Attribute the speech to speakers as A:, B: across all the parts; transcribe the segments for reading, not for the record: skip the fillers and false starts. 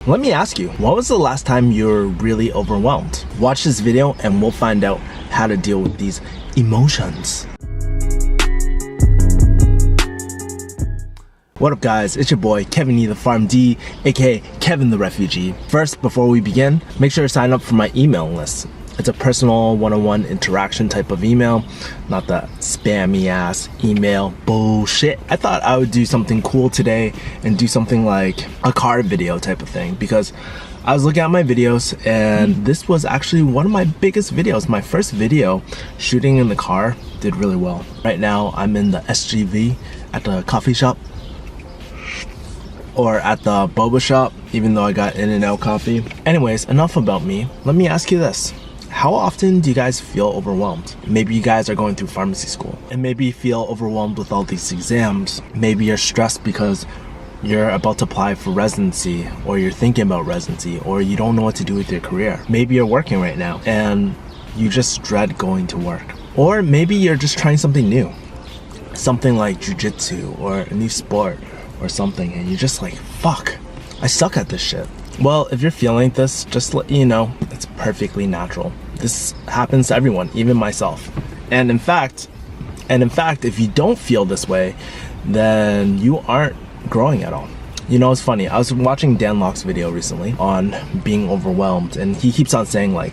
A: Let me ask you, when was the last time you were really overwhelmed? Watch this video and we'll find out how to deal with these emotions. What up guys, it's your boy Kevin E the Farm D, aka Kevin the Refugee. First, before we begin, make sure to sign up for my email list. It's a personal one-on-one interaction type of email, not the spammy ass email bullshit. I thought I would do something cool today and do something like a car video type of thing, because I was looking at my videos and this was actually one of my biggest videos. My first video shooting in the car did really well. Right now I'm in the SGV at the coffee shop, or at the boba shop, even though I got In-N-Out coffee. Anyways, enough about me. Let me ask you this. How often do you guys feel overwhelmed? Maybe you guys are going through pharmacy school and maybe you feel overwhelmed with all these exams. Maybe you're stressed because you're about to apply for residency, or you're thinking about residency, or you don't know what to do with your career. Maybe you're working right now and you just dread going to work. Or maybe you're just trying something new. Something like jujitsu or a new sport or something, and you're just like, fuck, I suck at this shit. Well, if you're feeling this, just let you know, it's perfectly natural. This happens to everyone, even myself. And in fact, if you don't feel this way, then you aren't growing at all. You know, it's funny, I was watching Dan Lok's video recently on being overwhelmed, and he keeps on saying like,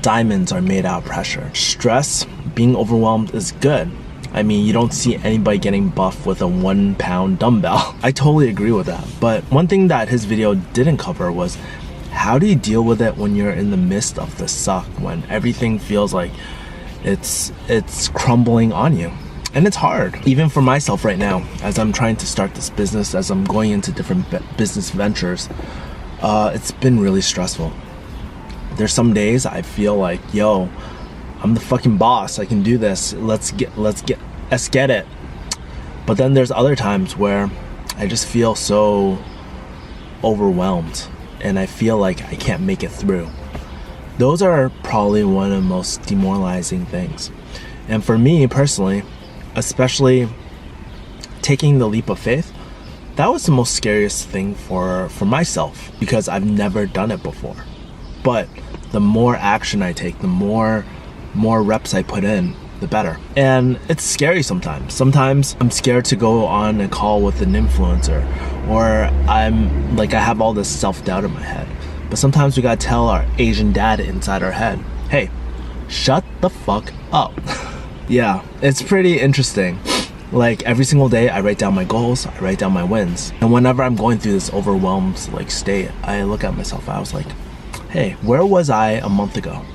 A: diamonds are made out of pressure. Stress, being overwhelmed is good. I mean, you don't see anybody getting buff with a 1 pound dumbbell. I totally agree with that. But one thing that his video didn't cover was, how do you deal with it when you're in the midst of the suck, when everything feels like it's crumbling on you? And it's hard, even for myself right now, as I'm trying to start this business, as I'm going into different business ventures. It's been really stressful. There's some days I feel like, yo, I'm the fucking boss, I can do this, let's get it. But then there's other times where I just feel so overwhelmed and I feel like I can't make it through. Those are probably one of the most demoralizing things. And for me personally, especially taking the leap of faith, that was the most scariest thing for myself, because I've never done it before. But the more action I take, the more reps I put in, the better. And it's scary sometimes. Sometimes I'm scared to go on a call with an influencer, or I have all this self-doubt in my head. But sometimes we gotta tell our Asian dad inside our head, hey, shut the fuck up. Yeah, it's pretty interesting. Like every single day I write down my goals, I write down my wins. And whenever I'm going through this overwhelmed state, I look at myself, I was like, hey, where was I a month ago?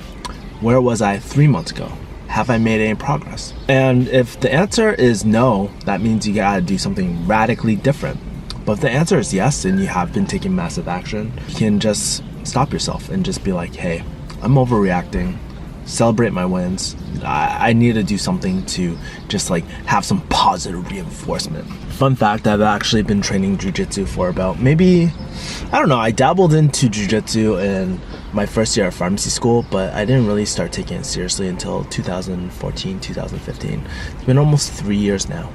A: Where was I 3 months ago? Have I made any progress? And if the answer is no, that means you gotta do something radically different. But if the answer is yes, and you have been taking massive action, you can just stop yourself and just be like, hey, I'm overreacting. Celebrate my wins. I need to do something to just like have some positive reinforcement. Fun fact, I've actually been training jiu-jitsu for about maybe, I don't know, I dabbled into jiu-jitsu in my first year of pharmacy school, but I didn't really start taking it seriously until 2014, 2015. It's been almost 3 years now,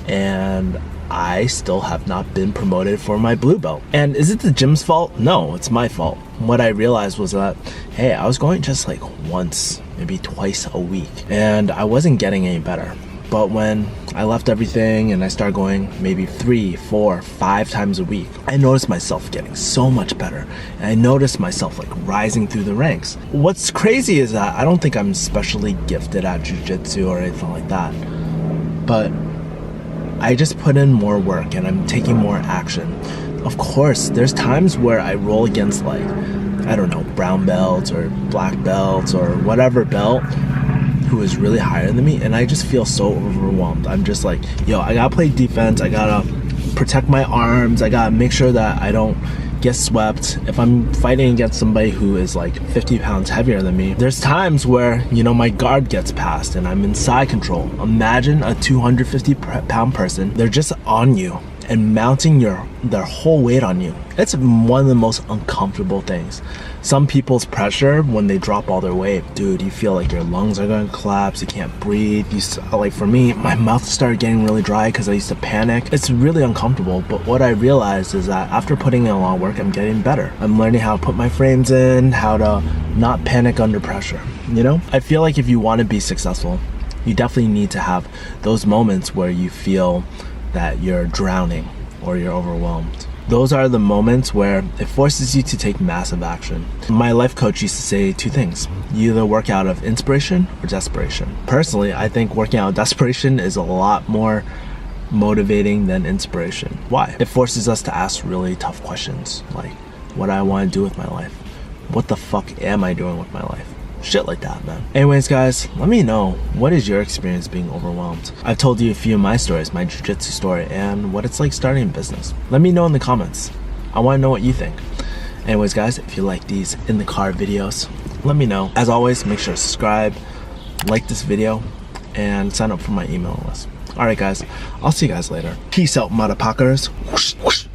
A: and I still have not been promoted for my blue belt. And is it the gym's fault? No, it's my fault. What I realized was that, hey, I was going just like once, maybe twice a week, and I wasn't getting any better. But when I left everything and I started going maybe 3, 4, 5 times a week, I noticed myself getting so much better. And I noticed myself like rising through the ranks. What's crazy is that I don't think I'm especially gifted at jiu-jitsu or anything like that. But I just put in more work and I'm taking more action. Of course, there's times where I roll against like, I don't know, brown belts or black belts or whatever belt who is really higher than me, and I just feel so overwhelmed. I'm just like, yo, I gotta play defense, I gotta protect my arms, I gotta make sure that I don't get swept. If I'm fighting against somebody who is like 50 pounds heavier than me, there's times where, you know, my guard gets passed and I'm in side control. Imagine a 250 pound person, they're just on you and mounting their whole weight on you. It's one of the most uncomfortable things. Some people's pressure when they drop all their weight, dude, you feel like your lungs are gonna collapse, you can't breathe. Like for me, my mouth started getting really dry because I used to panic. It's really uncomfortable, but what I realized is that after putting in a lot of work, I'm getting better. I'm learning how to put my frames in, how to not panic under pressure, you know? I feel like if you want to be successful, you definitely need to have those moments where you feel that you're drowning or you're overwhelmed. Those are the moments where it forces you to take massive action. My life coach used to say two things. You either work out of inspiration or desperation. Personally, I think working out of desperation is a lot more motivating than inspiration. Why? It forces us to ask really tough questions, like, what do I want to do with my life? What the fuck am I doing with my life? Shit like that, man. Anyways, guys, let me know, what is your experience being overwhelmed? I've told you a few of my stories, my jiu-jitsu story, and what it's like starting a business. Let me know in the comments. I want to know what you think. Anyways, guys, if you like these in the car videos, let me know. As always, make sure to subscribe, like this video, and sign up for my email list. Alright, guys, I'll see you guys later. Peace out, motherfuckers. Whoosh, whoosh.